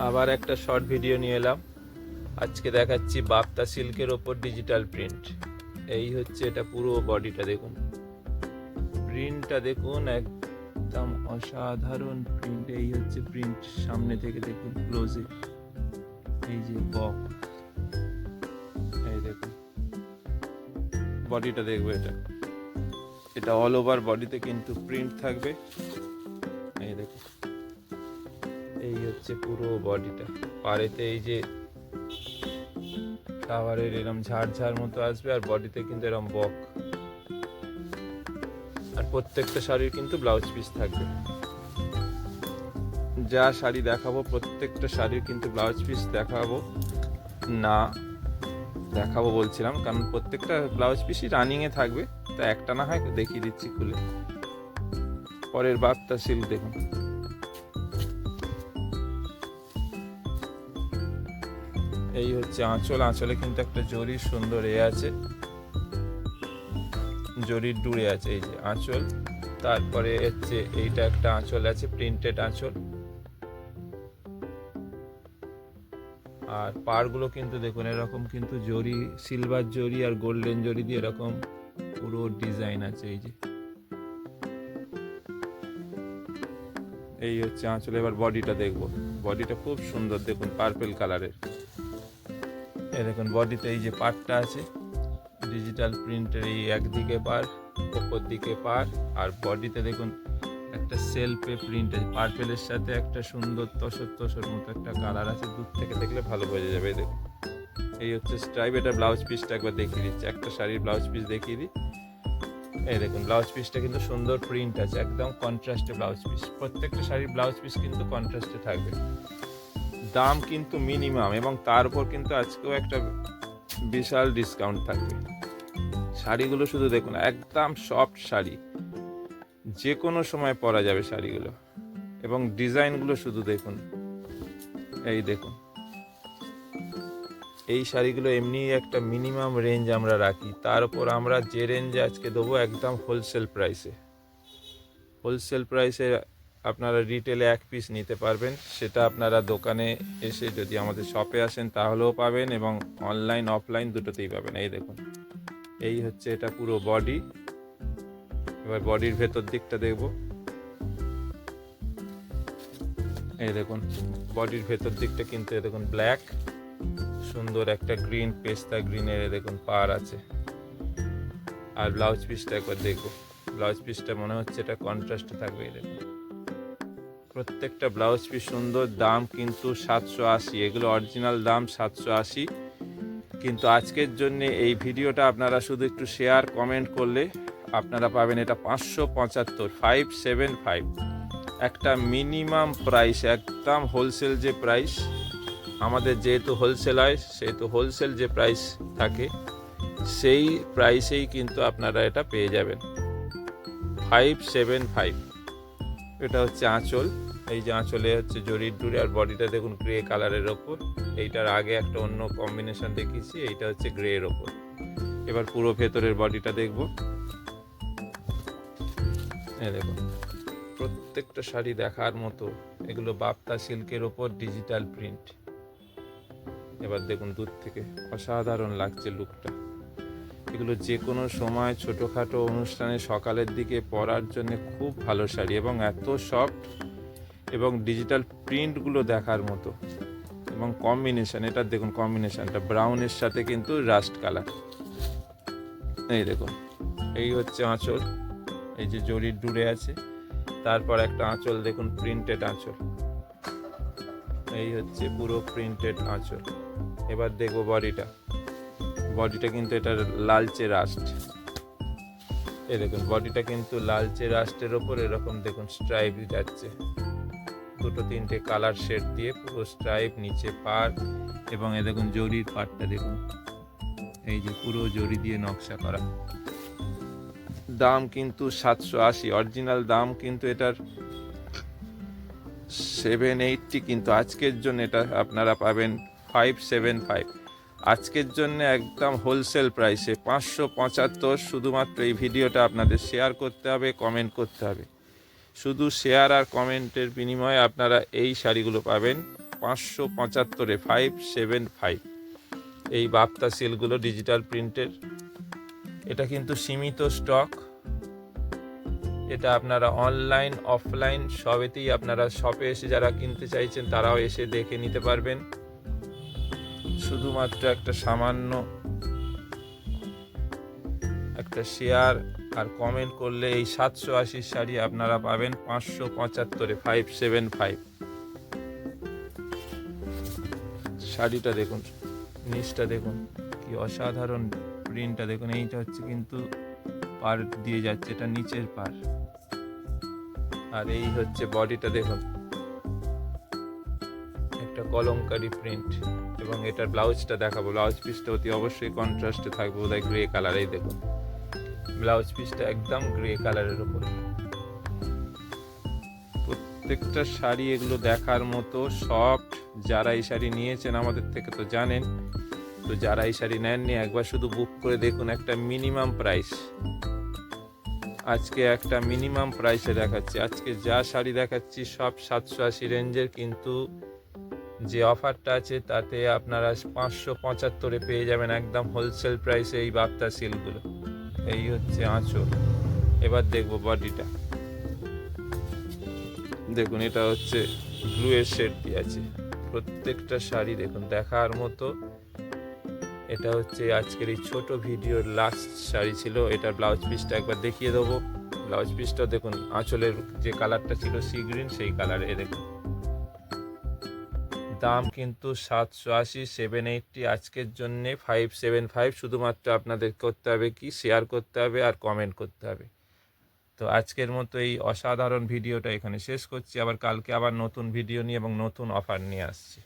আবার একটা short video নিয়ে এলাম। আজকে দেখাচ্ছি বাপ্তা সিল্কের ওপর ডিজিটাল প্রিন্ট। এই হচ্ছে এটা পুরো বডিটা দেখুন, প্রিন্টটা দেখুন, একদম অসাধারণ প্রিন্ট। এই হচ্ছে প্রিন্ট, সামনে থেকে দেখুন ক্লোজে, এই যে বক, এই দেখুন বডিটা দেখবে, এটা এটা অল ওভার বডিতে কিন্তু প্রিন্ট থাকবে। এই দেখুন, এই হচ্ছে পুরো বডিটা, পাড়েতে এই যে ফ্লাওয়ারের এরম ঝাড় মতো আসবে, আর বডিতে কিন্তু এরম বক। আর প্রত্যেকটা শাড়ির কিন্তু ব্লাউজ পিস থাকবে। যা শাড়ি দেখাবো প্রত্যেকটা শাড়ির কিন্তু ব্লাউজ পিস দেখাবো না, দেখাবো বলছিলাম, কারণ প্রত্যেকটা ব্লাউজ পিসই রানিংয়ে থাকবে, তা একটা না হয় দেখিয়ে দিচ্ছি খুলে। পরের বাপ্তা সিল্ক দেখুন, এই হচ্ছে আঁচল। আঁচলে কিন্তু একটা জরির সুন্দর আছে, জরির ডুরে আছে, এই যে আঁচল। তারপরে হচ্ছে এইটা একটা আঁচল আছে, প্রিন্টেড আঁচল। আর পাড়গুলো কিন্তু দেখুন এরকম কিন্তু জরি, সিলভার জরি আর গোল্ডেন জরি দিয়ে এরকম পুরো ডিজাইন আছে। এই যে এই হচ্ছে আঁচল। এবার বডিটা দেখবো, বডিটা খুব সুন্দর দেখুন, পার্পেল কালারের। এই দেখুন বডিতে এই যে পাড়টা আছে ডিজিটাল প্রিন্টের, এই একদিকে পাড়, ওপর দিকে পাড়, আর বডিতে দেখুন একটা সেলফে প্রিন্ট আছে, পার্পেলের সাথে একটা সুন্দর তসর মতো একটা কালার আছে, দূর থেকে দেখলে ভালো বোঝা যাবে। দেখুন এই হচ্ছে স্ট্রাইপ। এটা ব্লাউজ পিসটা একবার দেখিয়ে দিচ্ছি, একটা শাড়ির ব্লাউজ পিস দেখিয়ে দিই। এই দেখুন ব্লাউজ পিসটা কিন্তু সুন্দর প্রিন্ট আছে, একদম কন্ট্রাস্টে ব্লাউজ পিস। প্রত্যেকটা শাড়ির ব্লাউজ পিস কিন্তু কন্ট্রাস্টে থাকবে। দাম কিন্তু মিনিমাম, এবং তার উপর কিন্তু আজকেও একটা বিশাল ডিসকাউন্ট থাকবে। শাড়িগুলো শুধু দেখুন, একদম সফট শাড়ি, যে কোনো সময় পরা যাবে শাড়িগুলো। এবং ডিজাইনগুলো শুধু দেখুন, এই দেখুন এই শাড়িগুলো এমনি একটা মিনিমাম রেঞ্জ আমরা রাখি, তার উপর আমরা যে রেঞ্জে আজকে দেবো একদম হোলসেল প্রাইসে। হোলসেল প্রাইসে আপনারা রিটেলে এক পিস নিতে পারবেন, সেটা আপনারা দোকানে এসে যদি আমাদের শপে আসেন তাহলেও পাবেন, এবং অনলাইন অফলাইন দুটোতেই পাবেন। এই দেখুন এই হচ্ছে এটা পুরো বডি। এবার বডির ভেতর দিকটা দেখব। এই দেখুন বডির ভেতর দিকটা কিন্তু দেখুন ব্ল্যাক, সুন্দর একটা গ্রিন, পেস্তা গ্রিনের দেখুন পাড় আছে। আর ব্লাউজ পিসটা একবার দেখবো, ব্লাউজ পিসটা মনে হচ্ছে এটা কন্ট্রাস্টে থাকবে। এই দেখুন প্রত্যেকটা ব্লাউজ পিস সুন্দর। দাম কিন্তু 780, এগুলো অরিজিনাল দাম 780। কিন্তু আজকের জন্য এই ভিডিওটা আপনারা শুধু একটু শেয়ার কমেন্ট করলে আপনারা পাবেন এটা 575, 575, একটা মিনিমাম প্রাইস, একদম হোলসেল যে প্রাইস আমাদের, যেহেতু হোলসেল হয় সেহেতু হোলসেল যে প্রাইস থাকে সেই প্রাইসেই কিন্তু আপনারা এটা পেয়ে যাবেন, 575। এটা হচ্ছে আঁচল। এই যে আঁচলে হচ্ছে জরির ডুরে, আর বডিটা দেখুন গ্রে কালারের ওপর। এইটার আগে একটা অন্য কম্বিনেশন দেখিয়েছি, এইটা হচ্ছে গ্রে এর ওপর। এবার পুরো ভেতরের বডিটা দেখব। এই দেখুন প্রত্যেকটা শাড়ি দেখার মতো, এগুলো বাপ্তা সিল্কের ওপর ডিজিটাল প্রিন্ট। এবার দেখুন দূর থেকে অসাধারণ লাগছে লুকটা। এগুলো যে কোনো সময় ছোটোখাটো অনুষ্ঠানে সকালের দিকে পরার জন্য খুব ভালো শাড়ি, এবং এত সফট, এবং ডিজিটাল প্রিন্টগুলো দেখার মতো, এবং কম্বিনেশান, এটা দেখুন কম্বিনেশানটা ব্রাউনের সাথে কিন্তু রাস্ট কালার। এই দেখুন এই হচ্ছে আঁচল, এই যে জরির ডুরে আছে, তারপর একটা আঁচল দেখুন প্রিন্টেড আঁচল। এই হচ্ছে পুরো প্রিন্টেড আঁচল। এবার দেখবো বডিটা, বডিটা কিন্তু এটা লালচে রাস্ট। এই দেখুন বডিটা কিন্তু লালচে রাস্টের ওপর এরকম দেখুন স্ট্রাইপ যাচ্ছে, দুটো তিনটে কালার শেড দিয়ে পুরো স্ট্রাইপ, নিচে পাড়, এবং এ দেখুন জরির পাড়টা দেখুন, এই যে পুরো জরি দিয়ে নকশা করা। দাম কিন্তু 780, অরিজিনাল দাম কিন্তু এটার 780, কিন্তু আজকের জন্য এটা আপনারা পাবেন 575। আজকের জন্য একদম হোলসেল প্রাইসে 575। শুধুমাত্র এই ভিডিওটা আপনাদের শেয়ার করতে হবে, কমেন্ট করতে হবে। শুধু শেয়ার আর কমেন্টের বিনিময়ে আপনারা এই শাড়িগুলো পাবেন 575-এ 575 এই বাপ্তা সিলগুলো ডিজিটাল প্রিন্টের। এটা কিন্তু সীমিত স্টক। এটা আপনারা অনলাইন অফলাইন সবেতেই আপনারা শপে এসে যারা কিনতে চাইছেন তারাও এসে দেখে নিতে পারবেন। শুধুমাত্র একটা সামান্য একটা শেয়ার আর কমেন্ট করলে এই 780 শাড়ি আপনারা পাবেন 575-এ 575। শাড়িটা দেখুন, নিচটা দেখুন কি অসাধারণ প্রিন্টটা দেখুন। এইটা হচ্ছে কিন্তু পার দিয়ে যাচ্ছে, এটা নিচের পার, আর এই হচ্ছে বডিটা দেখুন, একটা কলমকারি প্রিন্ট। এবং এটার ব্লাউজটা দেখাবো, ব্লাউজ পিসটা অতি অবশ্যই কন্ট্রাস্টে থাকবে, বোধহয় গ্রে কালার। এই দেখুন ব্লাউজ পিসটা একদম গ্রে কালারের উপর। প্রত্যেকটা শাড়ি এগুলো দেখার মতো সফট। যারা এই শাড়ি নিয়েছেন আমাদের থেকে তো জানেন, তো যারা এই শাড়ি নেননি একবার শুধু বুক করে দেখুন। একটা মিনিমাম প্রাইস, আজকে একটা মিনিমাম প্রাইসে দেখাচ্ছি। আজকে যা শাড়ি দেখাচ্ছি সব 780 রেঞ্জের, কিন্তু যে অফারটা আছে তাতে আপনারা 575-এ পেয়ে যাবেন একদম হোলসেল প্রাইসে এই বাপ্তা সিল্কগুলো। এই হচ্ছে আঁচল। এবার দেখবো বডিটা দেখুন, এটা হচ্ছে ব্লুয়ের শেড দিয়ে আছে। প্রত্যেকটা শাড়ি দেখুন দেখার মতো। এটা হচ্ছে আজকের এই ছোট ভিডিওর লাস্ট শাড়ি ছিল। এটার ব্লাউজ পিসটা একবার দেখিয়ে দেবো। ব্লাউজ পিসটা দেখুন, আঁচলের যে কালারটা ছিল সি গ্রিন, সেই কালারে দেখুন। দাম কিন্তু 780, 780। আজকের জন্য 575। শুধুমাত্র আপনাদের করতে হবে কি, শেয়ার করতে হবে আর কমেন্ট করতে হবে। তো আজকের মতো এই অসাধারণ ভিডিওটা এখানে শেষ করছি। আবার কালকে আবার নতুন ভিডিও নিয়ে এবং নতুন অফার নিয়ে আসছি।